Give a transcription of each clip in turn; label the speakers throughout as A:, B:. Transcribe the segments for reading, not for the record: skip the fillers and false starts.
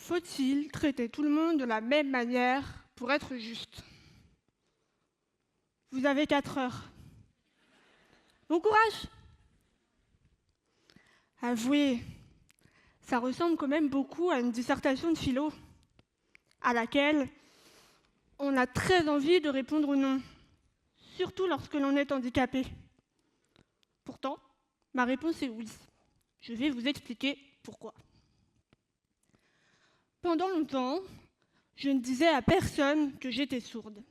A: Faut-il traiter tout le monde de la même manière pour être juste? Vous avez 4 heures. Bon courage! Avouez, ça ressemble quand même beaucoup à une dissertation de philo, à laquelle on a très envie de répondre non, surtout lorsque l'on est handicapé. Pourtant, ma réponse est oui. Je vais vous expliquer pourquoi. Pendant longtemps, je ne disais à personne que j'étais sourde,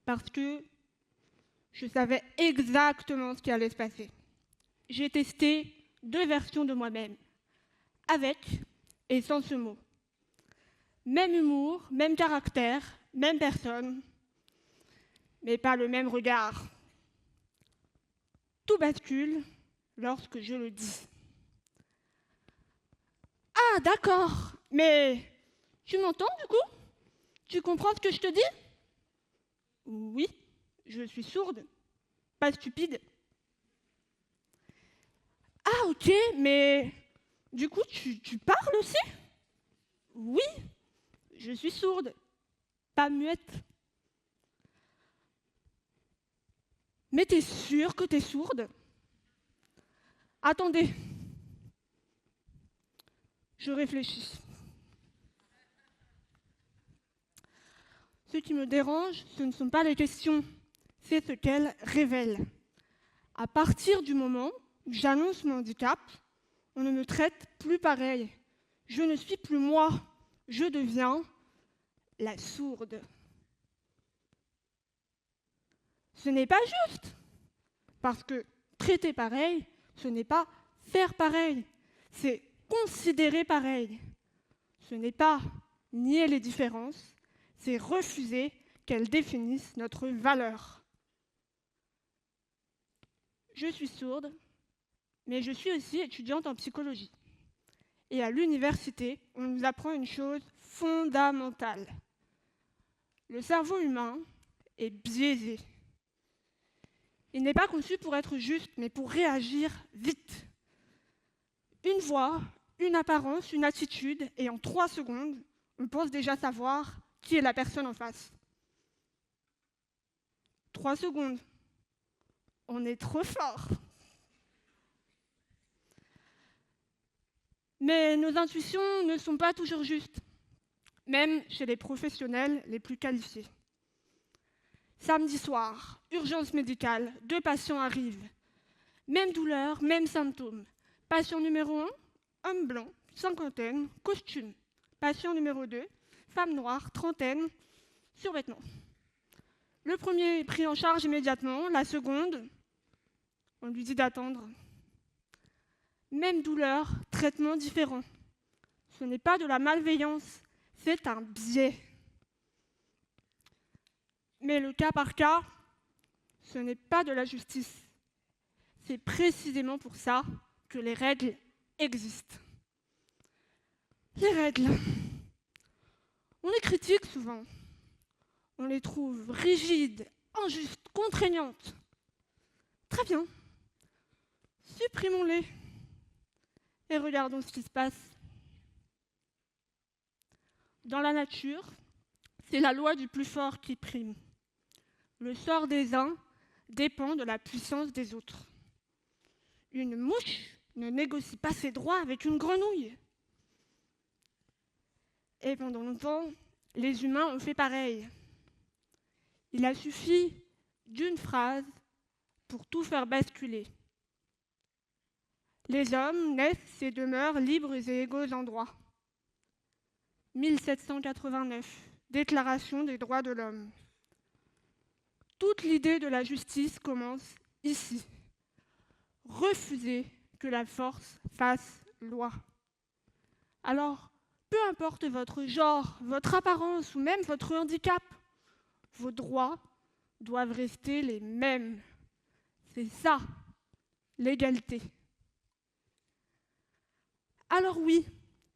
A: parce que je savais exactement ce qui allait se passer. J'ai testé 2 versions de moi-même, avec et sans ce mot. Même humour, même caractère, même personne, mais pas le même regard. Tout bascule lorsque je le dis. Ah, d'accord, mais tu m'entends du coup? Tu comprends ce que je te dis? Oui, je suis sourde, pas stupide. Ah, ok, mais du coup, tu parles aussi? Oui, je suis sourde, pas muette. Mais t'es sûre que t'es sourde? Attendez, je réfléchis. Ce qui me dérange, ce ne sont pas les questions, c'est ce qu'elles révèlent. À partir du moment où j'annonce mon handicap, on ne me traite plus pareil. Je ne suis plus moi, je deviens la sourde. Ce n'est pas juste, parce que traiter pareil, ce n'est pas faire pareil, c'est considérer pareil. Ce n'est pas nier les différences, c'est refuser qu'elles définissent notre valeur. Je suis sourde, mais je suis aussi étudiante en psychologie. Et à l'université, on nous apprend une chose fondamentale. Le cerveau humain est biaisé. Il n'est pas conçu pour être juste, mais pour réagir vite. Une voix, une apparence, une attitude, et en 3 secondes, on pense déjà savoir qui est la personne en face. 3 secondes. On est trop fort. Mais nos intuitions ne sont pas toujours justes, même chez les professionnels les plus qualifiés. Samedi soir, urgence médicale, 2 patients arrivent. Même douleur, même symptômes. Patient numéro 1, homme blanc, 50aine, costume. Patient numéro 2, femme noire, 30aine, survêtement. Le premier est pris en charge immédiatement, la seconde, on lui dit d'attendre. Même douleur, traitement différent. Ce n'est pas de la malveillance, c'est un biais. Mais le cas par cas, ce n'est pas de la justice. C'est précisément pour ça que les règles existent. Les règles. On les critique souvent. On les trouve rigides, injustes, contraignantes. Très bien. Supprimons-les. Et regardons ce qui se passe. Dans la nature, c'est la loi du plus fort qui prime. Le sort des uns dépend de la puissance des autres. Une mouche ne négocie pas ses droits avec une grenouille. Et pendant longtemps, les humains ont fait pareil. Il a suffi d'une phrase pour tout faire basculer. Les hommes naissent et demeurent libres et égaux en droit. 1789, Déclaration des droits de l'homme. Toute l'idée de la justice commence ici. Refuser que la force fasse loi. Alors, peu importe votre genre, votre apparence ou même votre handicap, vos droits doivent rester les mêmes. C'est ça, l'égalité. Alors oui,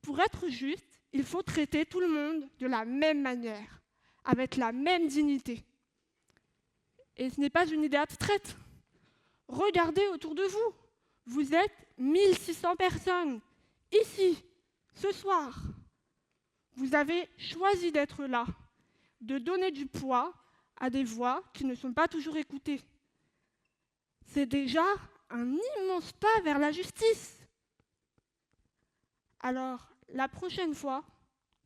A: pour être juste, il faut traiter tout le monde de la même manière, avec la même dignité. Et ce n'est pas une idée abstraite. Regardez autour de vous. Vous êtes 1600 personnes, ici, ce soir. Vous avez choisi d'être là, de donner du poids à des voix qui ne sont pas toujours écoutées. C'est déjà un immense pas vers la justice. Alors, la prochaine fois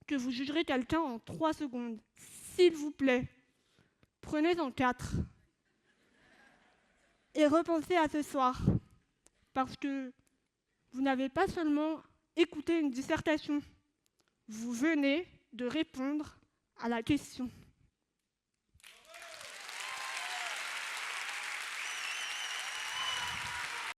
A: que vous jugerez quelqu'un en 3 secondes, s'il vous plaît, prenez-en 4. Et repensez à ce soir, parce que vous n'avez pas seulement écouté une dissertation, vous venez de répondre à la question.